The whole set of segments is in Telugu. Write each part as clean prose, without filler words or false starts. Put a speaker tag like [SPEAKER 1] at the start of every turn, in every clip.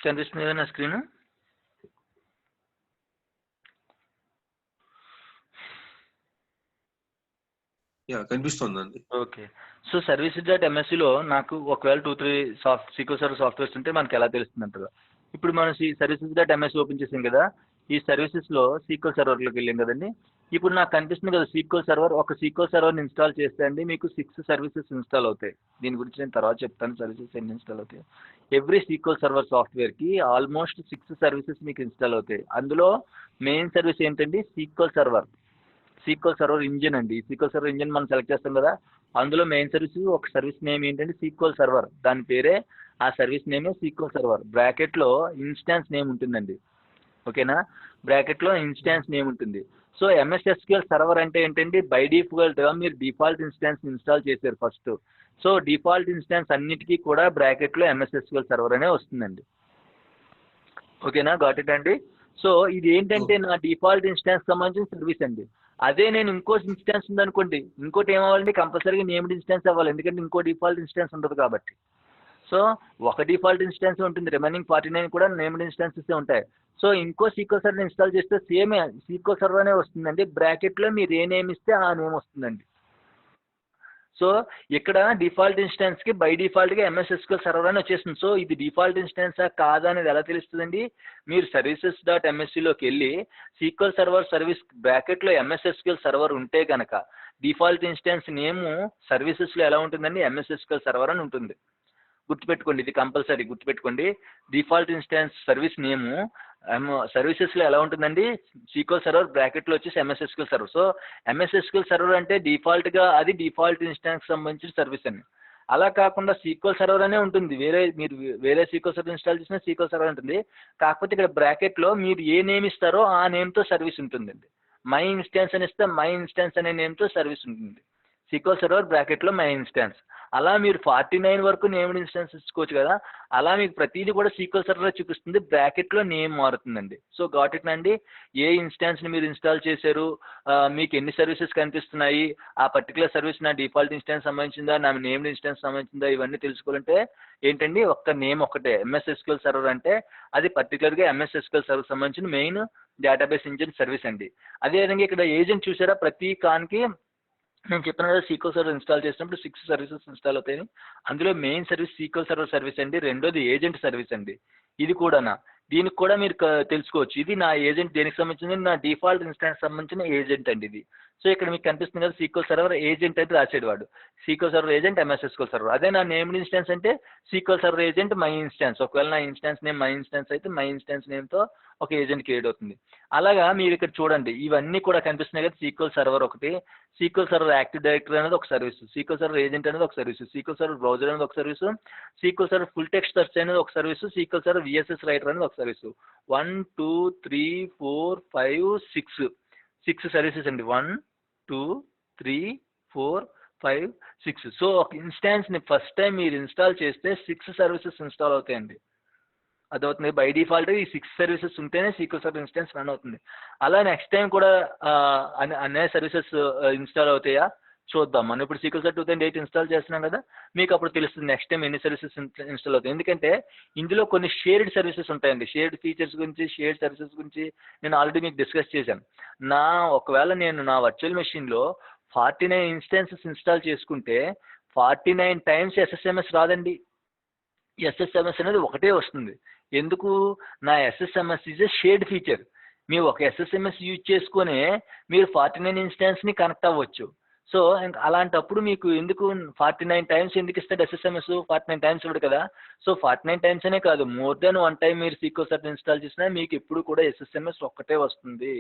[SPEAKER 1] కనిపిస్తుంది కదా నా స్క్రీన్?
[SPEAKER 2] కనిపిస్తుందండి.
[SPEAKER 1] ఓకే. సో services.mscలో నాకు ఒకవేళ 2-3 SQL సర్వర్ సాఫ్ట్వేర్స్ ఉంటే మనకి ఎలా తెలుస్తుంది అంటారు? ఇప్పుడు మనం services.msc ఓపెన్ చేసాం కదా, ఈ సర్వీసెస్లో సీక్వెల్ సర్వర్లోకి వెళ్ళాం కదండి. ఇప్పుడు నాకు కనిపిస్తుంది కదా సీక్వెల్ సర్వర్. ఒక సీక్వెల్ సర్వర్ని ఇన్స్టాల్ చేస్తే అండి మీకు 6 సర్వీసెస్ ఇన్స్టాల్ అవుతాయి. దీని గురించి నేను తర్వాత చెప్తాను సర్వీసెస్ ఎన్ని ఇన్స్టాల్ అవుతాయి. ఎవ్రీ సీక్వెల్ సర్వర్ సాఫ్ట్వేర్కి ఆల్మోస్ట్ 6 సర్వీసెస్ మీకు ఇన్స్టాల్ అవుతాయి. అందులో మెయిన్ సర్వీస్ ఏంటండి? SQL server. SQL server engine అండి. సీక్వెల్ సర్వర్ ఇంజిన్ మనం సెలెక్ట్ చేస్తాం కదా, అందులో మెయిన్ సర్వీస్ ఒక సర్వీస్ నేమ్ ఏంటంటే సీక్వెల్ సర్వర్. దాని పేరే, ఆ సర్వీస్ నేమే సీక్వెల్ సర్వర్. బ్రాకెట్లో ఇన్స్టాన్స్ నేమ్ ఉంటుందండి. ఓకేనా? బ్రాకెట్లో ఇన్స్టాన్స్ నేమ్ ఉంటుంది. సో ఎంఎస్ఎస్క్యూఎల్ సర్వర్ అంటే ఏంటండి? బై డిఫాల్ట్గా మీరు డిఫాల్ట్ ఇన్స్టాన్స్ ఇన్స్టాల్ చేశారు ఫస్ట్. సో డిఫాల్ట్ ఇన్స్టాన్స్ అన్నిటికీ కూడా బ్రాకెట్లో ఎంఎస్ఎస్క్యూఎల్ సర్వర్ అనే వస్తుందండి. ఓకేనా? గాట్ ఇట్ అండి. సో ఇది ఏంటంటే నా డిఫాల్ట్ ఇన్స్టాన్స్ సంబంధించిన సర్వీస్ అండి. అదే నేను ఇంకో ఇన్స్టాన్స్ ఉందనుకోండి, ఇంకోటి ఏమవ్వాలండి? కంపల్సరీగా నేమ్డ్ ఇన్స్టాన్స్ అవ్వాలి, ఎందుకంటే ఇంకో డిఫాల్ట్ ఇన్స్టాన్స్ ఉండదు కాబట్టి. సో ఒక డిఫాల్ట్ ఇన్స్టాన్స్ ఉంటుంది, రిమైనింగ్ 49 కూడా నేమ్డ్ ఇన్స్టాన్సెస్ ఉంటాయి. సో ఇంకో సీక్వెల్ సర్వర్ ఇన్స్టాల్ చేస్తే సేమ్ సీక్వెల్ సర్వర్ అనే వస్తుందండి. బ్రాకెట్లో మీరు ఏ నేమ్ ఇస్తే ఆ నేమ్ వస్తుందండి. సో ఇక్కడ డిఫాల్ట్ ఇన్స్టాన్స్కి బై డిఫాల్ట్గా ఎంఎస్ఎస్క్యూఎల్ సర్వర్ అని వచ్చేస్తుంది. సో ఇది డిఫాల్ట్ ఇన్స్టాన్సా కాదా అనేది ఎలా తెలుస్తుందండి? మీరు services.mscలోకి వెళ్ళి సీక్వెల్ సర్వర్ సర్వీస్ బ్రాకెట్లో ఎంఎస్ఎస్క్యూఎల్ సర్వర్ ఉంటే కనుక డిఫాల్ట్ ఇన్స్టాన్స్ నేము సర్వీసెస్లో ఎలా ఉంటుందండి? ఎంఎస్ఎస్క్యూఎల్ సర్వర్ అని ఉంటుంది. గుర్తుపెట్టుకోండి, ఇది కంపల్సరీ గుర్తుపెట్టుకోండి. డిఫాల్ట్ ఇన్స్టాన్స్ సర్వీస్ నేము సర్వీసెస్లో ఎలా ఉంటుందండి? సీక్వెల్ సర్వర్ బ్రాకెట్లో వచ్చేసి MS SQL server. So MS SQL server అంటే డిఫాల్ట్గా అది డిఫాల్ట్ ఇన్స్టాన్స్ సంబంధించిన సర్వీస్ అండి. అలా కాకుండా సీక్వెల్ సర్వర్ అనే ఉంటుంది. మీరు వేరే సీక్వెల్ సర్వర్ ఇన్స్టాల్ చేసినా సీక్వెల్ సర్వర్ ఉంటుంది. కాకపోతే ఇక్కడ బ్రాకెట్లో మీరు ఏ నేమ్ ఇస్తారో ఆ నేమ్తో సర్వీస్ ఉంటుందండి. మై ఇన్స్టాన్స్ అని ఇస్తే మై ఇన్స్టాన్స్ అనే నేమ్తో సర్వీస్ ఉంటుంది. సీక్వెల్ సర్వర్ బ్రాకెట్లో మై ఇన్స్టాన్స్. అలా మీరు 49 వరకు నేమ్డ్ ఇన్స్టాన్స్ ఇచ్చుకోవచ్చు కదా, అలా మీకు ప్రతిదీ కూడా సీక్వెల్ సర్వర్ చూపిస్తుంది, బ్రాకెట్లో నేమ్ మారుతుందండి. సో గాట్ ఇట్ అండి. ఏ ఇన్స్టాన్స్ని మీరు ఇన్స్టాల్ చేశారు, మీకు ఎన్ని సర్వీసెస్ కనిపిస్తున్నాయి, ఆ పర్టికులర్ సర్వీస్ నా డిఫాల్ట్ ఇన్స్టాన్స్ సంబంధించిందా, నా నేమ్డ్ ఇన్స్టాన్స్ సంబంధించిందా, ఇవన్నీ తెలుసుకోవాలంటే ఏంటండి? ఒక్క నేమ్ ఒకటే. ఎంఎస్ఎస్క్యూఎల్ సర్వర్ అంటే అది పర్టికులర్గా ఎంఎస్ఎస్క్యూఎల్ సర్వర్ సంబంధించిన మెయిన్ డేటాబేస్ ఇంజిన్ సర్వీస్ అండి. అదేవిధంగా ఇక్కడ ఏజెంట్ చూసారా, ప్రతి కాన్కి నేను చెప్పాను కదా సీక్వెల్ సర్వర్ ఇన్స్టాల్ చేసినప్పుడు 6 సర్వీసెస్ ఇన్స్టాల్ అవుతాయి. అందులో main service sequel server service అండి. రెండోది ఏజెంట్ సర్వీస్ అండి. ఇది కూడానా, దీనికి కూడా మీరు తెలుసుకోవచ్చు. ఇది నా ఏజెంట్ దేనికి సంబంధించింది? నా డిఫాల్ట్ ఇన్స్టాన్స్ సంబంధించిన ఏజెంట్ అండి ఇది. సో ఇక్కడ మీకు కనిపిస్తుంది కదా సీక్వెల్ సర్వర్ ఏజెంట్ అయితే రాసేడు వాడు. Sequel server agent MS SQL server. అదే నా నేమ్డ్ ఇన్స్టాన్స్ అంటే sequel server agent my instance. ఒకవేళ నా ఇన్స్టాన్స్ నేమ్ మై ఇన్స్టాన్స్ అయితే మై ఇన్స్టాన్స్ నేమ్తో ఒక ఏజెంట్ క్రియేట్ అవుతుంది. అలాగా మీరు ఇక్కడ చూడండి, ఇవన్నీ కూడా కనిపిస్తున్నాయి కదా. సీక్వెల్ సర్వర్ ఒకటి, సీక్వెల్ సర్వర్ యాక్టివ్ డైరెక్టరీ అనేది ఒక సర్వీస్, సీక్వెల్ సర్వర్ ఏజెంట్ అనేది ఒక సర్వీస్, సీక్వెల్ సర్వర్ బ్రౌజర్ అనేది ఒక service, sequel server full text search అనేది ఒక service, sequel server VSS writer అనేది ఒక సర్వీస్. 1 2 3 4 5 6 సర్వీసెస్ అండి. 1 2 3 4 5 6. సో ఒక ఇన్స్టాన్స్ని ఫస్ట్ టైం మీరు ఇన్స్టాల్ చేస్తే 6 సర్వీసెస్ ఇన్స్టాల్ అవుతాయండి. అదవుతుంది. బై డిఫాల్ట్ ఈ 6 సర్వీసెస్ ఉంటేనే సీక్వెల్ సర్వర్ ఇన్స్టాన్స్ రన్ అవుతుంది. అలా నెక్స్ట్ టైం కూడా అన్ని సర్వీసెస్ ఇన్స్టాల్ అవుతాయా చూద్దాం. మనం ఇప్పుడు సీక్వెల్ సర్వర్ 2008 ఇన్స్టాల్ చేస్తున్నాం కదా, మీకు అప్పుడు తెలుస్తుంది నెక్స్ట్ టైం ఎన్ని సర్వీసెస్ ఇన్స్టాల్ అవుతాయి. ఎందుకంటే ఇందులో కొన్ని షేర్డ్ సర్వీసెస్ ఉంటాయండి. షేర్డ్ ఫీచర్స్ గురించి, షేర్డ్ సర్వీసెస్ గురించి నేను ఆల్రెడీ మీకు డిస్కస్ చేశాను. ఒకవేళ నేను నా వర్చువల్ మెషిన్లో 49 ఇన్స్టాన్సెస్ ఇన్స్టాల్ చేసుకుంటే 49 టైమ్స్ ఎస్ఎస్ఎంఎస్ రాదండి. ఎస్ఎస్ఎంఎస్ అనేది ఒకటే వస్తుంది. ఎందుకు? నా SSMS is a shared feature. మీరు ఒక ఎస్ఎస్ఎంఎస్ యూజ్ చేసుకునే మీరు 49 ఇన్స్టాన్స్ని కనెక్ట్ అవ్వచ్చు. సో అలాంటప్పుడు మీకు ఎందుకు 49 టైమ్స్ ఎందుకు ఇస్తాడు ఎస్ఎస్ఎంఎస్? 49 టైమ్స్ ఇవ్వడు కదా. సో 49 టైమ్స్ అనే కాదు, మోర్ దెన్ 1 టైం మీరు సీక్వెల్ సర్వర్ ఇన్స్టాల్ చేసినా మీకు ఎప్పుడు కూడా ఎస్ఎస్ఎంఎస్ ఒక్కటే వస్తుంది.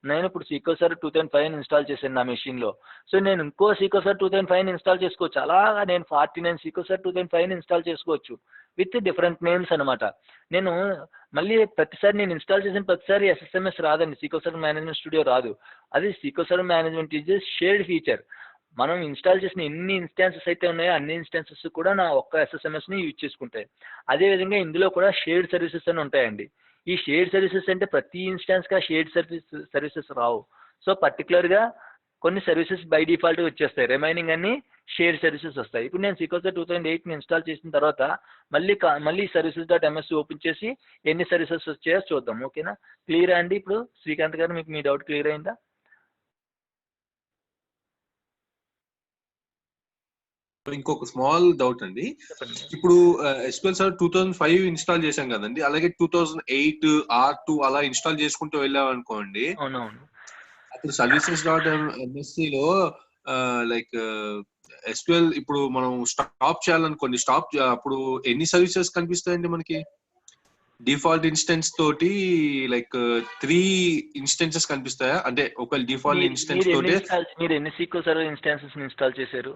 [SPEAKER 1] నేను ఇప్పుడు సీక్వెల్ సర్వర్ 2005 ఇన్స్టాల్ చేశాను నా మెషిన్లో. సో నేను ఇంకో సీక్వెల్ సర్వర్ 2005 ఇన్స్టాల్ చేసుకోవచ్చు. అలాగా నేను 49 సీక్వెల్ సర్వర్ 2005 ఇన్స్టాల్ చేసుకోవచ్చు విత్ డిఫరెంట్ నేమ్స్ అనమాట. నేను మళ్ళీ ప్రతిసారి నేను ఇన్స్టాల్ చేసిన ప్రతిసారి ఎస్ఎస్ఎంఎస్ రాదండి, సీక్వెల్ సర్వర్ మేనేజ్మెంట్ స్టూడియో రాదు. అది sequel server management is shared feature. మనం ఇన్స్టాల్ చేసిన ఎన్ని ఇన్స్టాన్సెస్ అయితే ఉన్నాయో అన్ని ఇన్స్టాన్సెస్ కూడా నా ఒక్క ఎస్ఎస్ఎంఎస్ని యూజ్ చేసుకుంటాయి. అదేవిధంగా ఇందులో కూడా షేర్డ్ సర్వీసెస్ అని ఉంటాయండి. ఈ షేర్డ్ సర్వీసెస్ అంటే ప్రతి ఇన్స్టాన్స్గా షేర్డ్ సర్వీసెస్ రావు. సో పర్టికులర్గా కొన్ని సర్వీసెస్ బై డిఫాల్ట్ వచ్చేస్తాయి, రిమైనింగ్ అన్ని షేర్ సర్వీసెస్ వస్తాయి. ఇప్పుడు నేను సీక్వెల్ 2008 ఇన్స్టాల్ చేసిన తర్వాత మళ్ళీ సర్వీసెస్ డాట్ ఎంఎస్సి ఓపెన్ చేసి ఎన్ని సర్వీసెస్ వచ్చాయో చూద్దాం. ఓకేనా? క్లియరా అండి? ఇప్పుడు శ్రీకాంత్ గారు మీకు మీ డౌట్ క్లియర్ అయిందా?
[SPEAKER 2] ఇంకొక స్మాల్ డౌట్ అండి.
[SPEAKER 1] చెప్పండి.
[SPEAKER 2] ఇప్పుడు ఎస్క్యూఎల్ సర్వర్ 2005 ఇన్స్టాల్ చేశాం కదండి, అలాగే 2008 R2 అలా ఇన్స్టాల్ చేసుకుంటూ వెళ్ళాం అనుకోండి,
[SPEAKER 1] అవునవును.
[SPEAKER 2] అప్పుడు సర్వీసెస్ డాట్ ఎంఎస్సి లో లైక్ ఎస్క్యూఎల్ ఇప్పుడు మనం స్టాప్ చేయాలనుకోండి, అప్పుడు ఎన్ని సర్వీసెస్ కనిపిస్తాయండి మనకి? డిఫాల్ట్ ఇన్స్టెన్స్ తోటి లైక్ 3 ఇన్స్టెన్సెస్ కనిపిస్తాయా? అంటే ఒకవేళ డిఫాల్ట్ ఇన్స్టెన్స్ తోటి
[SPEAKER 1] మీరు ఎన్ని సీక్వెల్ సర్వర్ ఇన్స్టాన్సెస్ ఇన్స్టాల్ చేశారు?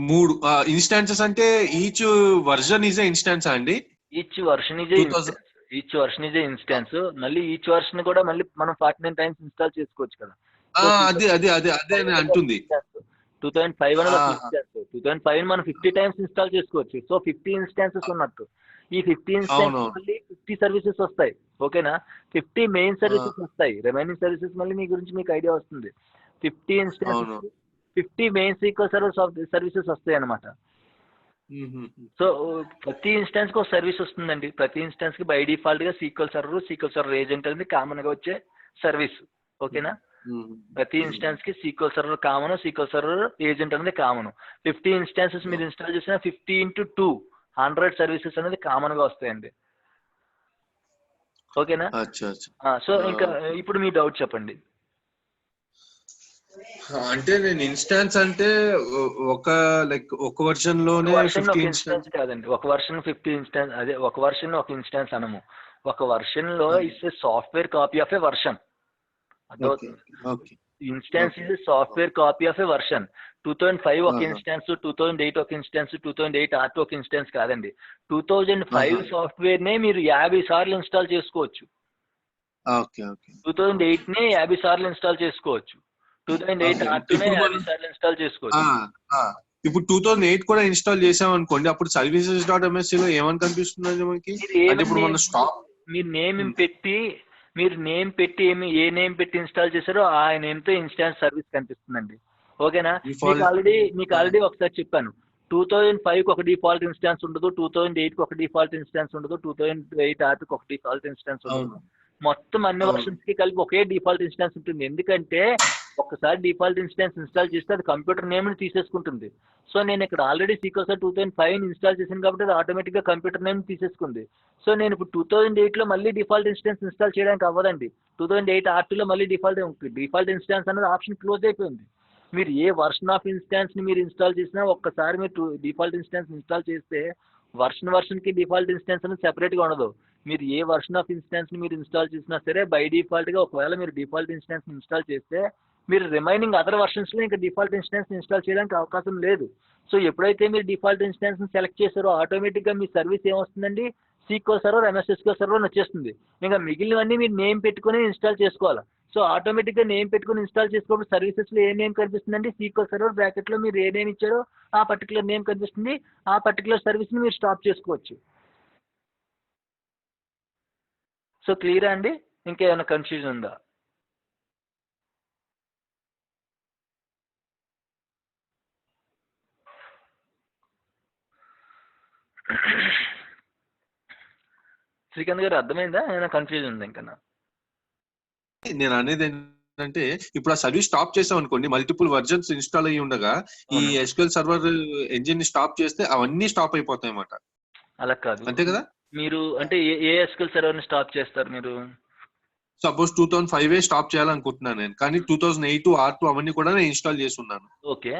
[SPEAKER 2] 3 ఇన్స్టాన్సెస్. అంటే ఈచ్ వర్జన్ ఈజ్ ఇన్స్టాన్స్ అండి?
[SPEAKER 1] Each version is instance. మళ్ళీ ఈచ్ వర్షన్ కూడా మళ్ళీ మనం 49 టైమ్స్ ఇన్స్టాల్ చేసుకోవచ్చు కదా.
[SPEAKER 2] అదే నేను అంటుంది.
[SPEAKER 1] 2005 అనేది ఒక ఇన్స్టాన్స్. 2005 మనం 50 టైమ్స్ ఇన్స్టాల్ చేసుకోవచ్చు. సో 50 ఇన్స్టాన్సెస్ ఉన్నట్టు. ఈ 50 ఇన్స్టాన్స్ మళ్ళీ 50 సర్వీసెస్ వస్తాయి. ఓకేనా? 50 మెయిన్ సర్వీసెస్ వస్తాయి. రిమైనింగ్ సర్వీసెస్ మళ్ళీ మీ గురించి మీకు ఐడియా వస్తుంది. 50 ఇన్స్టాన్సెస్ 50 మెయిన్ సీక్వెల్ సర్వీసెస్ వస్తాయి అన్నమాట. సో ప్రతి ఇన్స్టాన్స్ కి ఒక సర్వీస్ వస్తుందండి. ప్రతి ఇన్స్టాన్స్ కి బై డిఫాల్ట్ గా సీక్వెల్ సర్వర్ ఏజెంట్ అనేది కామన్ గా వచ్చే సర్వీస్. ఓకేనా? ప్రతి ఇన్స్టాన్స్ కి sequel server common, sequel server agent అనేది కామన్. 50 ఇన్స్టాన్సెస్ మీరు ఇన్స్టాల్ చేసిన 50 × 2 100 సర్వీసెస్ అనేది కామన్ గా వస్తాయండి. ఓకేనా? సో ఇంకా ఇప్పుడు మీ డౌట్ చెప్పండి.
[SPEAKER 2] అంటే నేను ఇన్స్టాన్స్ అంటే ఒక వర్షన్ లోనే 50
[SPEAKER 1] ఇన్స్టాన్స్ కాదండి. ఒక వర్షన్ 50 ఇన్స్టాన్స్. అదే ఒక వర్షన్ ఒక ఇన్స్టాన్స్ అనము. ఒక వర్షన్ లో it's a software copy of A version. Instance is software copy of A version. 2005 ఒక ఇన్స్టాన్స్, 2008 ఒక ఇన్స్టాన్స్, 2008 R2 ఒక ఇన్స్టాన్స్ కాదండి. 2005 సాఫ్ట్వేర్ నే మీరు 50 సార్లు ఇన్స్టాల్ చేసుకోవచ్చు. 2008 నే 50 సార్లు ఇన్స్టాల్ చేసుకోవచ్చు. 2008 R2 నే 50 సార్లు ఇన్స్టాల్ చేసుకోవచ్చు.
[SPEAKER 2] ఇప్పుడు 2008 కూడా ఇన్స్టాల్ చేసాం అనుకోండి, అప్పుడు సర్వీసెస్ డాట్ ఎంఎస్సి లో ఏమని కనిపిస్తుంది మనకి? అంటే ఇప్పుడు మనం స్టాప్
[SPEAKER 1] మీరు నేమ్ పెట్టి ఏ నేమ్ పెట్టి ఇన్స్టాల్ చేశారో ఆ నేమ్ తో ఇన్స్టాన్స్ సర్వీస్ కనిపిస్తుందండి. ఓకేనా? మీకు ఆల్రెడీ ఒకసారి చెప్పాను. 2005 ఒక డిఫాల్ట్ ఇన్స్టాన్స్ ఉండదు, 2008 ఒక డిఫాల్ట్ ఇన్స్టాన్స్ ఉండదు, 2008 R2 ఒక డిఫాల్ట్ ఇన్స్టాన్స్ ఉండదు. మొత్తం అన్ని వర్షన్స్ కి కలిపి ఒకే డిఫాల్ట్ ఇన్స్టాన్స్ ఉంటుంది. ఎందుకంటే ఒక్కసారి డిఫాల్ట్ ఇన్స్టాన్స్ ఇన్స్టాల్ చేస్తే అది కంప్యూటర్ నేమ్ ని తీసేసుకుంటుంది. సో నేను ఇక్కడ ఆల్రెడీ సీక్వెల్ 2005 ఇన్స్టాల్ చేశాను కాబట్టి అది ఆటోమేటిక్ గా కంప్యూటర్ నేమ్ తీసేసుకుంది. సో నేను ఇప్పుడు 2008 లో మళ్ళీ డిఫాల్ట్ ఇన్స్టాన్స్ ఇన్స్టాల్ చేయడానికి అవ్వదండి. 2008 R2 లో మళ్ళీ డిఫాల్ట్ ఇన్స్టాన్స్ అనేది ఆప్షన్ క్లోజ్ అయిపోయింది. మీరు ఏ వర్షన్ ఆఫ్ ఇన్స్టాన్స్ ని మీరు ఇన్స్టాల్ చేసినా ఒక్కసారి మీరు డిఫాల్ట్ ఇన్స్టాన్స్ ఇన్స్టాల్ చేస్తే వర్షన్ కి డిఫాల్ట్ ఇన్స్టాన్స్ అనేది సెపరేట్ గా ఉండదు. మీరు ఏ వర్షన్ ఆఫ్ ఇన్స్టాన్స్ ని మీరు ఇన్స్టాల్ చేసినా సరే బై డిఫాల్ట్ గా ఒకవేళ మీరు డిఫాల్ట్ ఇన్స్టాన్స్ ఇన్స్టాల్ చేస్తే మీరు రిమైనింగ్ అదర్ వర్షన్స్ లో ఇంకా డిఫాల్ట్ ఇన్స్టాన్స్ ఇన్స్టాల్ చేయడానికి అవకాశం లేదు. సో ఎప్పుడైతే మీరు డిఫాల్ట్ ఇన్స్టాన్స్ సెలెక్ట్ చేస్తారో ఆటోమేటిక్ గా మీ సర్వీస్ ఏమొస్తుందండి? SQL server, MS SQL server వచ్చేస్తుంది. ఇంకా మిగిలినవన్నీ మీరు నేమ్ పెట్టుకుని ఇన్స్టాల్ చేసుకోవాలి. సో ఆటోమేటిక్ గా నేమ్ పెట్టుకుని ఇన్స్టాల్ చేసుకోవడం సర్వీసెస్ లో ఏ నేమ్ కనిపిస్తుందండి? సీక్వెల్ సర్వర్ బ్రాకెట్ లో మీరు ఏ నేమ్ ఇచ్చారో ఆ పర్టికులర్ నేమ్ కనిపిస్తుంది. ఆ పర్టికులర్ సర్వీస్ ని మీరు స్టాప్ చేసుకోవచ్చు. సో క్లియరా అండి? ఇంకేమైనా కన్ఫ్యూజన్ ఉందా? శ్రీకాంత్ గారు అర్థమైందా? ఏమైనా కన్ఫ్యూజన్ ఉందా ఇంకా?
[SPEAKER 2] నేను అనేది ఏంటంటే ఇప్పుడు ఆ సర్వీస్ స్టాప్ చేసాం అనుకోండి, మల్టిపుల్ వర్జన్స్ ఇన్స్టాల్ అయ్యి ఉండగా ఈ ఎస్క్యూఎల్ సర్వర్ ఎంజిన్ ని స్టాప్ చేస్తే అవన్నీ స్టాప్ అయిపోతాయి అన్నమాట.
[SPEAKER 1] అలా కాదు.
[SPEAKER 2] అంతే కదా?
[SPEAKER 1] మీరు అంటే ఏ ఎస్క్యూఎల్ సర్వర్ ని స్టాప్ చేస్తారు మీరు?
[SPEAKER 2] సపోజ్ 2005 స్టాప్ చేయాలనుకుంటున్నాను నేను, కానీ 2008 R2 అవన్నీ కూడా నేను ఇన్స్టాల్ చేసి ఉన్నాను.
[SPEAKER 1] ఓకే.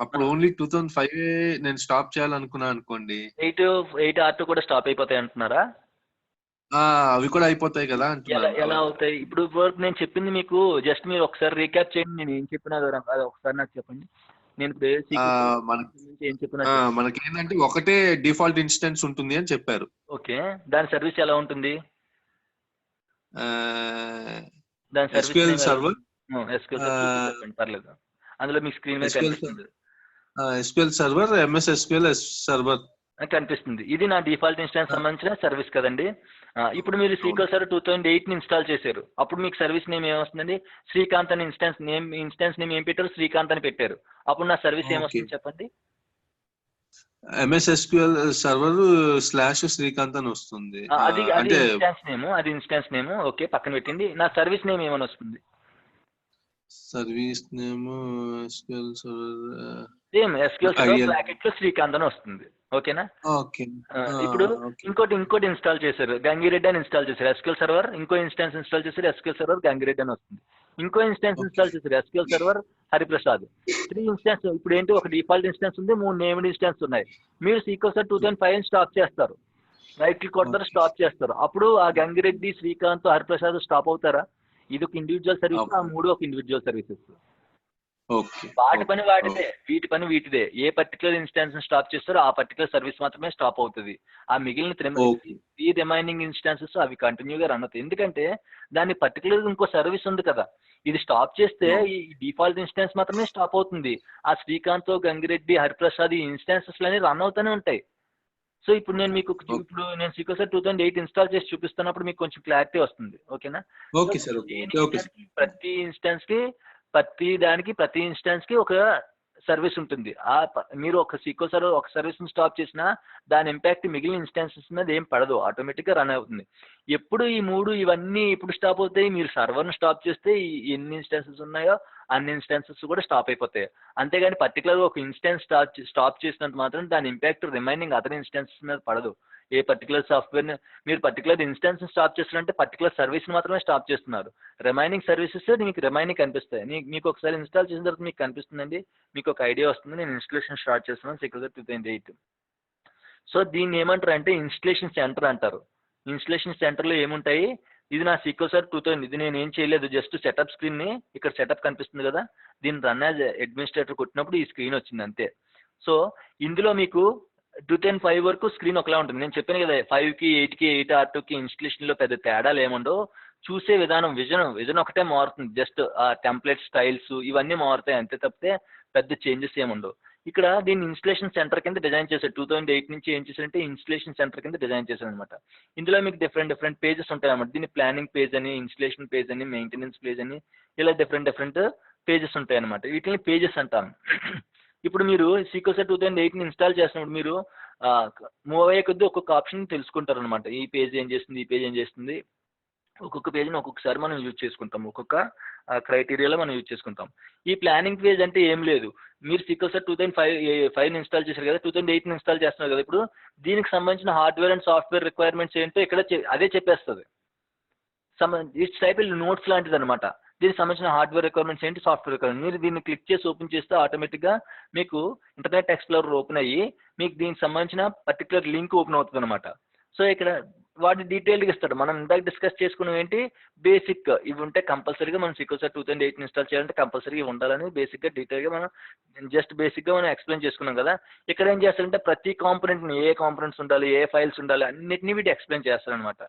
[SPEAKER 2] అప్పుడు ఓన్లీ 2005 నేను స్టాప్ చేయాలనుకున్నాను అనుకోండి,
[SPEAKER 1] 8 R2 కూడా స్టాప్ అయిపోతాయి అంటున్నారా?
[SPEAKER 2] అవి కూడా అయిపోతాయి కదా అంటున్నాను.
[SPEAKER 1] ఎలా అవుతాయి? ఇప్పుడు నేను చెప్పింది మీకు జస్ట్ మీరు ఒకసారి రీక్యాప్ చేయండి. నేను ఏం చెప్పినా అది ఒకసారి నాకు చెప్పండి. నేను ఏం చెప్పినా
[SPEAKER 2] మనకి ఏంటంటే ఒకటే డిఫాల్ట్ ఇన్స్టెన్స్ ఉంటుంది అని చెప్పారు.
[SPEAKER 1] ఓకే. దాని సర్వీస్ ఎలా ఉంటుంది? దాని
[SPEAKER 2] SQL సర్వర్
[SPEAKER 1] చెప్పండి, పర్లేదు. అందులో మీ స్క్రీన్ మీద కనిపిస్తుంది.
[SPEAKER 2] SQL server, MS SQL server
[SPEAKER 1] కనిపిస్తుంది. ఇది నా డిఫాల్ట్ ఇన్స్టాన్స్ సంబంధించిన సర్వీస్ కదండి. ఇప్పుడు మీరు
[SPEAKER 2] అవును.
[SPEAKER 1] సీక్వెల్ సర్వర్ 2008ని ఇన్స్టాల్ చేశారు. అప్పుడు మీకు సర్వీస్ నేమ్ ఏమొస్తుందండి? శ్రీకాంత్ అని ఇన్స్టాన్స్ నేమ్ ఏం పెట్టారు? శ్రీకాంత్ అని పెట్టారు. అప్పుడు నా సర్వీస్
[SPEAKER 2] ఓకే.
[SPEAKER 1] ఏమొస్తుంది చెప్పండి?
[SPEAKER 2] ఎంఎస్ఎస్క్యూఎల్ సర్వర్ స్లాష్ శ్రీకాంత్ అని వస్తుంది.
[SPEAKER 1] అది
[SPEAKER 2] అంటే
[SPEAKER 1] ఇన్స్టాన్స్ నేమ్ ఓకే, పక్కన పెట్టింది. నా సర్వీస్ నేమ్ ఏమని వస్తుంది?
[SPEAKER 2] Service name SQL server
[SPEAKER 1] same SQL server
[SPEAKER 2] ideal.
[SPEAKER 1] Bracket లో శ్రీకాంత్ అని వస్తుంది. ఓకేనా?
[SPEAKER 2] ఓకే.
[SPEAKER 1] ఇప్పుడు
[SPEAKER 2] ఓకే.
[SPEAKER 1] ఇంకోటి ఇన్స్టాల్ చేశారు, గంగిరెడ్డి అని ఇన్స్టాల్ చేశారు. ఎస్క్యూఎల్ సర్వర్ ఇంకో ఇన్స్టాన్స్ ఇన్స్టాల్ చేశారు, ఎస్క్యూఎల్ సర్వర్ గంగిరెడ్డి అని వస్తుంది. ఇంకో ఇన్స్టాన్స్
[SPEAKER 2] ఓకే.
[SPEAKER 1] ఇన్స్టాల్ చేశారు, ఎస్క్యూఎల్ సర్వర్ హరిప్రసాద్. 3 ఇన్స్టాన్స్. ఇప్పుడు ఏంటి, ఒక డిఫాల్ట్ ఇన్స్టాన్స్ ఉంది, 3 నేమ్డ్ ఇన్స్టాన్స్ ఉన్నాయి. మీరు సీక్వెల్ సర్వర్ 2005 స్టాప్ చేస్తారు, రైట్ క్లిక్ కొడతారు,
[SPEAKER 2] ఓకే.
[SPEAKER 1] స్టాప్ చేస్తారు. అప్పుడు ఆ గంగిరెడ్డి, శ్రీకాంత్, హరిప్రసాద్ స్టాప్ అవుతారా? ఇది ఒక ఇండివిజువల్ సర్వీస్, ఆ 3 ఒక ఇండివిజువల్ సర్వీసెస్.
[SPEAKER 2] ఓకే.
[SPEAKER 1] వాటి పని వాటిదే,
[SPEAKER 2] ఓకే.
[SPEAKER 1] వీటి పని వీటిదే. ఏ పర్టికులర్ ఇన్స్టాన్స్ స్టాప్ చేస్తారో ఆ పర్టికులర్ సర్వీస్ మాత్రమే స్టాప్ అవుతుంది. ఆ మిగిలిన
[SPEAKER 2] ఓకే.
[SPEAKER 1] ఈ రిమైనింగ్ ఇన్స్టాన్సెస్ అవి కంటిన్యూగా రన్ అవుతాయి. ఎందుకంటే దాని పర్టికులర్ ఇంకో సర్వీస్ ఉంది కదా. ఇది స్టాప్ చేస్తే ఈ డిఫాల్ట్ ఇన్స్టాన్స్ మాత్రమే స్టాప్ అవుతుంది. ఆ శ్రీకాంత్, గంగిరెడ్డి, హరిప్రసాద్ ఈ ఇన్స్టాన్సెస్ అన్ని రన్ అవుతూనే ఉంటాయి. సో ఇప్పుడు నేను మీకు ఇప్పుడు నేను సీక్వెల్ సర్వర్ 2008 ఇన్స్టాల్ చేసి చూపిస్తున్నప్పుడు మీకు కొంచెం క్లారిటీ వస్తుంది. ఓకేనా? So
[SPEAKER 2] okay sir. Okay. Okay sir.
[SPEAKER 1] ప్రతి ఇన్స్టాన్స్ కి ప్రతి ఇన్స్టాన్స్ కి ఒక సర్వీస్ ఉంటుంది. మీరు ఒక సీక్వెల్ సర్వర్ ఒక సర్వీస్ ని స్టాప్ చేసినా దాని ఇంపాక్ట్ మిగిలిన ఇన్స్టాన్సెస్ మీద ఏం పడదు, ఆటోమేటిక్ గా రన్ అవుతుంది. ఎప్పుడు ఇవన్నీ ఎప్పుడు స్టాప్ అవుతాయి? మీరు సర్వర్ ని స్టాప్ చేస్తే ఎన్ని ఇన్స్టాన్సెస్ ఉన్నాయో అన్ని ఇన్స్టాన్సెస్ కూడా స్టాప్ అయిపోతాయి. అంతేగాని పర్టికులర్ ఒక ఇన్స్టాన్స్ స్టాప్ చేసినంత మాత్రం దాని ఇంపాక్ట్ రిమైనింగ్ అదర్ ఇన్స్టాన్సెస్ మీద పడదు. ఏ పర్టికులర్ సాఫ్ట్వేర్ ని మీరు పర్టికులర్ ఇన్స్టాన్స్ స్టాప్ చేస్తున్నారంటే పర్టికులర్ సర్వీస్ మాత్రమే స్టాప్ చేస్తున్నారు. రిమైనింగ్ సర్వీసెస్ మీకు రిమైనింగ్ కనిపిస్తాయి. మీకు ఒకసారి ఇన్స్టాల్ చేసిన తర్వాత మీకు కనిపిస్తుందండి, మీకు ఒక ఐడియా వస్తుంది. నేను ఇన్స్టలేషన్ స్టార్ట్ చేస్తున్నాను సీక్వెల్ సర్వర్ 2008. సో దీన్ని ఏమంటారు అంటే ఇన్స్టలేషన్ సెంటర్ అంటారు. ఇన్స్టలేషన్ సెంటర్లో ఏముంటాయి? ఇది నా సీక్వెల్ సర్వర్ 2000. ఇది నేను ఏం చేయలేదు, జస్ట్ సెటప్ స్క్రీన్ని ఇక్కడ సెటప్ కనిపిస్తుంది కదా, దీన్ని రన్ యాజ్ అడ్మినిస్ట్రేటర్ కొట్టినప్పుడు ఈ స్క్రీన్ వచ్చింది అంతే. సో ఇందులో మీకు 2005 వరకు స్క్రీన్ ఒకలా ఉంటుంది. నేను చెప్పాను కదా 5కి 8కి 8R2కి ఇన్స్టలేషన్లో పెద్ద తేడాలు ఏముండవు. చూసే విధానం విజన్ ఒకటే మారుతుంది. జస్ట్ ఆ టెంప్లెట్ స్టైల్స్ ఇవన్నీ మారుతాయి అంతే తప్పితే పెద్ద చేంజెస్ ఏముండవు. ఇక్కడ దీన్ని ఇన్స్టలేషన్ సెంటర్ కింద డిజైన్ చేశారు. 2008 నుంచి ఏం చేశారంటే ఇన్స్టలేషన్ సెంటర్ కింద డిజైన్ చేశారు అనమాట. ఇందులో మీకు డిఫరెంట్ పేజెస్ ఉంటాయి అన్నమాట. దీన్ని ప్లానింగ్ పేజ్ అని, ఇన్స్టలేషన్ పేజ్ అని, మెయింటెనెన్స్ పేజ్ అని, ఇలా డిఫరెంట్ పేజెస్ ఉంటాయి అనమాట. వీటిని పేజెస్ అంటాం. ఇప్పుడు మీరు సీక్వెల్ సర్వర్ 2008ని ఇన్స్టాల్ చేసినప్పుడు మీరు మూవ్ అయ్యే కొద్దీ ఒక్కొక్క ఆప్షన్ తెలుసుకుంటారు అనమాట. ఈ పేజ్ ఏం చేస్తుంది, ఈ పేజ్ ఏం చేస్తుంది. ఒక్కొక్క పేజ్ని ఒక్కొక్కసారి మనం యూజ్ చేసుకుంటాం, ఒక్కొక్క క్రైటీరియాలో మనం యూజ్ చేసుకుంటాం. ఈ ప్లానింగ్ పేజ్ అంటే ఏం లేదు, మీరు సీక్వెల్ సర్వర్ 2005 ఇన్స్టాల్ చేశారు కదా, 2008ని ఇన్స్టాల్ చేస్తున్నారు కదా, ఇప్పుడు దీనికి సంబంధించిన హార్డ్వేర్ అండ్ సాఫ్ట్వేర్ రిక్వైర్మెంట్స్ ఏంటో ఇక్కడ అదే చెప్పేస్తుంది. ఇట్స్ టైప్ నోట్స్ లాంటిది అనమాట. దీనికి సంబంధించిన హార్డ్వేర్ రిక్వైర్మెంట్స్ ఏంటి, సాఫ్ట్వేర్ రిక్వైర్మెంట్. మీరు దీన్ని క్లిక్ చేసి ఓపెన్ చేస్తే ఆటోమేటిక్గా మీకు ఇంటర్నెట్ ఎక్స్ప్లోరర్ ఓపెన్ అయ్యి మీకు దీనికి సంబంధించిన పర్టికులర్ లింక్ ఓపెన్ అవుతుంది అనమాట. సో ఇక్కడ వాటి డీటెయిల్గా ఇస్తాడు. మనం ఇందాక డిస్కస్ చేసుకున్నాం ఏంటి, బేసిక్ ఇవి ఉంటే కంపల్సరీగా మనం సీక్వెల్ సర్వర్ 2008 ఇన్స్టాల్ చేయాలంటే కంపల్సరీగా ఉండాలని బేసిక్గా డీటెయిల్గా మనం బేసిక్గా మనం ఎక్స్ప్లెయిన్ చేసుకున్నాం కదా. ఇక్కడ ఏం చేస్తారంటే ప్రతి కాంపోనెంట్ని ఏ కాంపోనెంట్స్ ఉండాలి, ఏ ఫైల్స్ ఉండాలి, అన్నిటినీ వీటి ఎక్స్ప్లెయిన్ చేస్తారనమాట.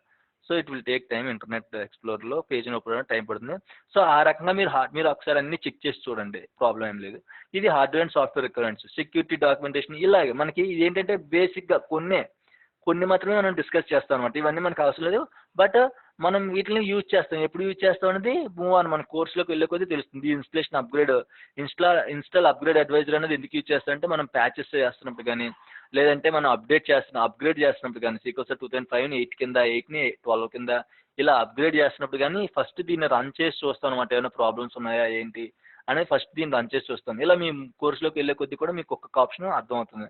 [SPEAKER 1] So it will take time. Internet ఎక్స్ప్లోరర్లో పేజ్ని ఓపెన్ అవ్వడానికి టైం పడుతుంది. సో ఆ రకంగా మీరు ఒకసారి అన్ని చెక్ చేసి చూడండి, ప్రాబ్లం ఏం లేదు. ఇది hardware and software requirements, security documentation, ఇలాగే మనకి ఇది ఏంటంటే బేసిక్గా కొన్ని మాత్రమే మనం డిస్కస్ చేస్తాం అనమాట. ఇవన్నీ మనకు అవసరం లేదు, బట్ మనం వీటిని యూజ్ చేస్తాం. ఎప్పుడు యూజ్ చేస్తాం అనేది మూవ్ ఆన్ మన కోర్సులోకి వెళ్ళే కొద్దీ తెలుస్తుంది. Installation upgrade, install upgrade advisor అనేది ఎందుకు యూజ్ చేస్తామంటే మనం ప్యాచెస్ చేస్తున్నప్పుడు కానీ, లేదంటే మనం అప్గ్రేడ్ చేస్తున్నప్పుడు కానీ, సీక్వెల్ సర్వర్ 2005ని 8 కింద, 8ని 12 కింద ఇలా అప్గ్రేడ్ చేస్తున్నప్పుడు కానీ ఫస్ట్ దీన్ని రన్ చేసి చూస్తాం అనమాట. ఏమైనా ప్రాబ్లమ్స్ ఉన్నాయా ఏంటి అనేది ఫస్ట్ దీన్ని రన్ చేసి చూస్తాం. ఇలా మీ కోర్సులోకి వెళ్ళే కొద్దీ కూడా మీకు ఒక్కొక్క ఆప్షన్ అర్థమవుతుంది.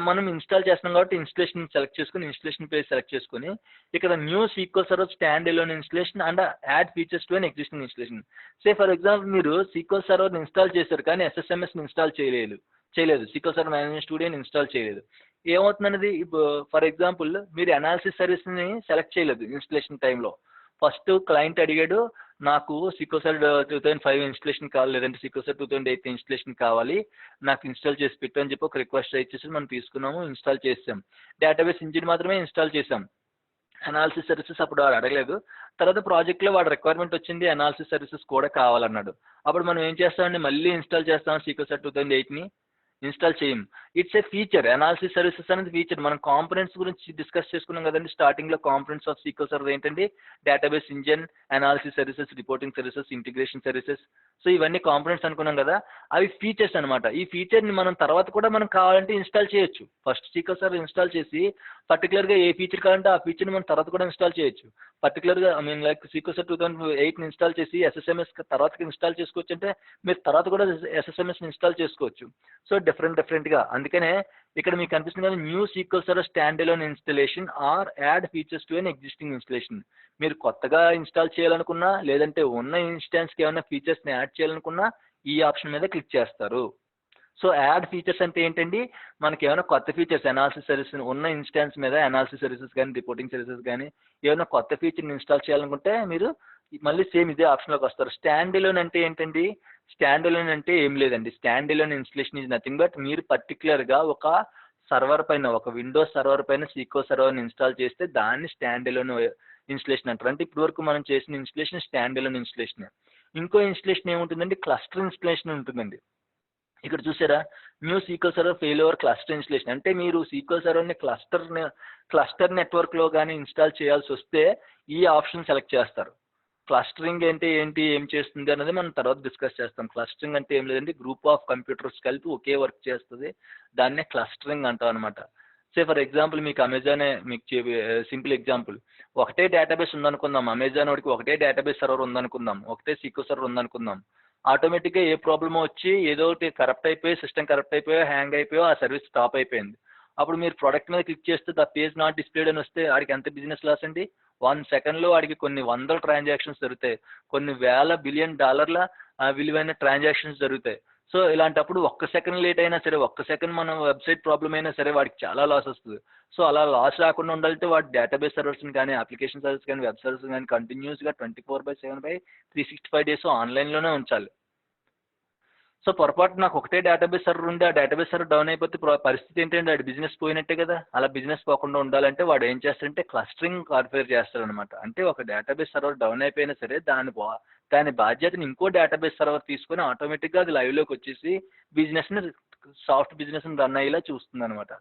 [SPEAKER 1] మనం ఇన్స్టాల్ చేస్తున్నాం కాబట్టి ఇన్స్టలేషన్ సెలెక్ట్ చేసుకుని, ఇన్స్టలేషన్ పేజ్ సెలెక్ట్ చేసుకుని, ఇక్కడ new SQL server stand alone installation and add features to an existing installation. For example మీరు సీక్వెల్ సర్వర్ని ఇన్స్టాల్ చేశారు కానీ SSMSని ఇన్స్టాల్ చేయలేదు, సీక్వెల్ సర్వర్ మేనేజ్మెంట్ స్టూడియోని ఇన్స్టాల్ చేయలేదు. ఏమవుతుందనేది, ఇప్పుడు ఫర్ ఎగ్జాంపుల్ మీరు అనాలిసిస్ సర్వీస్ని సెలెక్ట్ చేయలేదు ఇన్స్టలేషన్ టైంలో. ఫస్ట్ క్లయింట్ అడిగాడు, నాకు సీక్వెల్ సర్వర్ 2005 ఇన్స్టలేషన్ కావాలి, లేదంటే సీక్వెల్ సర్వర్ 2008 ఇన్స్టలేషన్ కావాలి, నాకు ఇన్స్టాల్ చేసి పెట్టు అని చెప్పి ఒక రిక్వెస్ట్ రైట్ చేసి మనం తీసుకున్నాము, ఇన్స్టాల్ చేసాం. డేటాబేస్ ఇంజిన్ మాత్రమే ఇన్స్టాల్ చేసాం, అనాలిసిస్ సర్వీసెస్ అప్పుడు వాడు అడగలేదు. తర్వాత ప్రాజెక్ట్లో వాడు రిక్వైర్మెంట్ వచ్చింది, అనాలిసిస్ సర్వీసెస్ కూడా కావాలన్నాడు. అప్పుడు మనం ఏం చేస్తామండి, మళ్ళీ ఇన్స్టాల్ చేస్తాం సీక్వెల్ సర్వర్ 2008ని. ఇన్స్టాల్ చేయం. It's a feature. Analysis services అనేది ఫీచర్. మనం కాంపోనెంట్స్ గురించి డిస్కస్ చేసుకున్నాం కదండి స్టార్టింగ్లో. కాంపోనెంట్స్ ఆఫ్ సీక్వెల్ సర్వర్ ఏంటండి? Database engine, analysis services, reporting services, integration services. So ఇవన్నీ కాంపోనెంట్స్ అనుకున్నాం కదా, అవి ఫీచర్స్ అనమాట. ఈ ఫీచర్ని మనం తర్వాత కూడా మనం కావాలంటే ఇన్స్టాల్ చేయొచ్చు. ఫస్ట్ సీక్వెల్ సర్వర్ ఇన్స్టాల్ చేసి పర్టికులర్గా ఏ ఫీచర్ కావాలంటే ఆ ఫీచర్ని మనం తర్వాత కూడా ఇన్స్టాల్ చేయొచ్చు. పర్టికులర్గా I mean like sequel server 2008 install చేసి ఎస్ఎస్ఎంఎస్ తర్వాత ఇన్స్టాల్ చేసుకోవచ్చు అంటే మీరు తర్వాత కూడా ఎస్ఎస్ఎంఎస్ ఇన్స్టాల్ చేసుకోవచ్చు. సో డిఫరెంట్గా. అందుకనే ఇక్కడ మీకు కనిపిస్తుంది కదా, new SQL server stand alone installation or add features to an existing installation. మీరు కొత్తగా ఇన్స్టాల్ చేయాలనుకున్నా లేదంటే ఉన్న ఇన్స్టాన్స్కి ఏమైనా ఫీచర్స్ని యాడ్ చేయాలనుకున్నా ఈ ఆప్షన్ మీద క్లిక్ చేస్తారు. సో యాడ్ ఫీచర్స్ అంటే ఏంటండి? మనకి ఏమైనా కొత్త ఫీచర్స్ అనాలిసిస్ సర్వీస్ ఉన్న ఇన్స్టాన్స్ మీద అనాలిసిస్ సర్వీసెస్ కానీ రిపోర్టింగ్ సర్వీసెస్ కానీ ఏమైనా కొత్త ఫీచర్ని ఇన్స్టాల్ చేయాలనుకుంటే మీరు మళ్ళీ సేమ్ ఇదే ఆప్షన్లోకి వస్తారు. స్టాండ్ అలోన్ అంటే ఏంటండి? స్టాండ్ అలోన్ అంటే ఏం లేదండి. Stand alone installation is nothing but మీరు పర్టికులర్గా ఒక సర్వర్ పైన, ఒక విండోస్ సర్వర్ పైన సీక్వెల్ సర్వర్ని ఇన్స్టాల్ చేస్తే దాన్ని స్టాండ్ అలోన్ ఇన్స్టలేషన్ అంటారు. అంటే ఇప్పటి వరకు మనం చేసిన ఇన్స్టలేషన్ స్టాండ్ అలోన్ ఇన్స్టలేషన్. ఇంకో ఇన్స్టలేషన్ ఏముంటుందండి? క్లస్టర్ ఇన్స్టలేషన్ ఉంటుందండి. ఇక్కడ చూసారా, new SQL server fail over cluster installation. అంటే మీరు సీక్వెల్ సర్వర్ని క్లస్టర్ నెట్వర్క్లో కానీ ఇన్స్టాల్ చేయాల్సి వస్తే ఈ ఆప్షన్ సెలెక్ట్ చేస్తారు. క్లస్టరింగ్ అంటే ఏంటి, ఏం చేస్తుంది అనేది మనం తర్వాత డిస్కస్ చేస్తాం. క్లస్టరింగ్ అంటే ఏం లేదండి, గ్రూప్ ఆఫ్ కంప్యూటర్స్ కలిపి ఒకే వర్క్ చేస్తుంది, దాన్నే క్లస్టరింగ్ అంటాం అనమాట. సే ఫర్ ఎగ్జాంపుల్ మీకు అమెజానే మీకు సింపుల్ ఎగ్జాంపుల్, ఒకటే డేటాబేస్ ఉందనుకుందాం. అమెజాన్ వాడికి ఒకటే డేటాబేస్ సర్వర్ ఉందనుకుందాం, ఒకటే సీక్వెల్ సర్వర్ ఉందనుకుందాం. ఆటోమేటిక్గా ఏ ప్రాబ్లమ్ వచ్చి ఏదో ఒకటి కరప్ట్ అయిపోయి, సిస్టమ్ కరప్ట్ అయిపోయో, హ్యాంగ్ అయిపోయో ఆ సర్వీస్ స్టాప్ అయిపోయింది. అప్పుడు మీరు ప్రొడక్ట్ మీద క్లిక్ చేస్తే ద పేజ్ నాట్ డిస్ప్లేడ్ అని వస్తే ఆడికి ఎంత బిజినెస్ లాస్ అండి? 1 సెకండ్లో వాడికి కొన్ని వందల ట్రాన్సాక్షన్స్ జరుగుతాయి, కొన్ని వేల బిలియన్ డాలర్ల విలువైన ట్రాన్సాక్షన్స్ జరుగుతాయి. సో ఇలాంటప్పుడు ఒక్క సెకండ్ లేట్ అయినా సరే, ఒక్క సెకండ్ మన వెబ్సైట్ ప్రాబ్లం అయినా సరే వాడికి చాలా లాస్ వస్తుంది. సో అలా లాస్ రాకుండా ఉండాలంటే వాడి డేటాబేస్ సర్వర్స్ని కానీ, అప్లికేషన్ సర్వీస్ కానీ, వెబ్ సర్వీస్ కానీ కంటిన్యూస్గా 24/7/365 డేస్ ఆన్లైన్లోనే ఉంచాలి. సో పొరపాటు నాకు ఒకటే డేటాబేస్ సర్వర్ ఉంది, ఆ డేటాబేస్ సర్వర్ డౌన్ అయిపోతే పరిస్థితి ఏంటంటే వాడి బిజినెస్ పోయినట్టే కదా. అలా బిజినెస్ పోకుండా ఉండాలంటే వాడు ఏం చేస్తాడంటే క్లస్టరింగ్ కాన్ఫిగర్ చేస్తాడనమాట. అంటే ఒక డేటాబేస్ సర్వర్ డౌన్ అయిపోయినా సరే దాని బాధ్యతని ఇంకో డేటాబేస్ సర్వర్ తీసుకొని ఆటోమేటిక్గా అది లైవ్లోకి వచ్చేసి బిజినెస్ని, సాఫ్ట్ బిజినెస్ని రన్ అయ్యేలా చూస్తుంది అనమాట.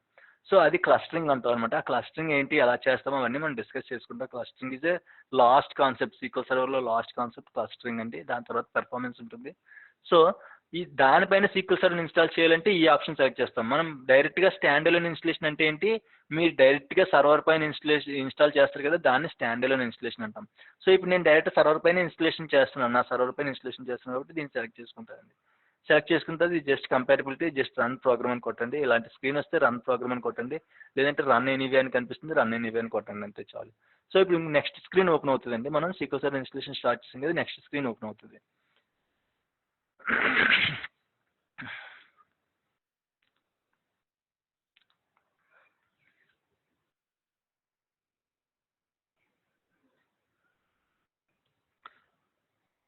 [SPEAKER 1] సో అది క్లస్టరింగ్ అంటాం అనమాట. ఆ క్లస్టరింగ్ ఏంటి, ఎలా చేస్తామో అవన్నీ మనం డిస్కస్ చేసుకుంటాం. Clustering is a last concept. SQL సర్వర్లో లాస్ట్ కాన్సెప్ట్ క్లస్టరింగ్ అండి. దాని తర్వాత పెర్ఫార్మెన్స్ ఉంటుంది. సో దానిపైన సీక్వెల్ సర్వర్ ఇన్స్టాల్ చేయాలంటే ఈ ఆప్షన్ సెలెక్ట్ చేస్తాం. మనం డైరెక్ట్గా స్టాండ్ అలోన్ ఇన్స్టలేషన్ అంటే ఏంటి? మీరు డైరెక్ట్గా సర్వర్ పైన ఇన్స్టాల్ చేస్తారు కదా, దాన్ని స్టాండ్ అలోన్ ఇన్స్టలేషన్ అంటాం. సో ఇప్పుడు నేను డైరెక్ట్ సర్వర్ పైన ఇన్స్టలేషన్ చేస్తున్నాను, నా సర్వర్ పైన ఇన్స్టలేషన్ చేస్తున్నాను కాబట్టి దీన్ని సెలెక్ట్ చేసుకుంటానండి. సెలెక్ట్ చేసుకున్న తర్వాత ఇది just compatibility, just run program అని కొట్టండి. ఇలాంటి స్క్రీన్ వస్తే రన్ ప్రోగ్రామ్ అని కొట్టండి, లేదంటే రన్ ఎనీవే అని కనిపిస్తుంది, రన్ ఎనీవే అని కొట్టండి, అంతే చాలు. సో ఇప్పుడు నెక్స్ట్ స్క్రీన్ ఓపెన్ అవుతుందండి. మనం సీక్వెల్ సర్వర్ ఇన్స్టలేషన్ స్టార్ట్ చేసాం కదా, నెక్స్ట్ స్క్రీన్ ఓపెన్ అవుతుంది.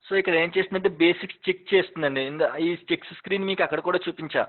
[SPEAKER 1] సో ఇక్కడ ఏం చేస్తుందంటే బేసిక్స్ చెక్ చేస్తుందండి. ఈ చెక్స్ స్క్రీన్ మీకు అక్కడ కూడా చూపించా.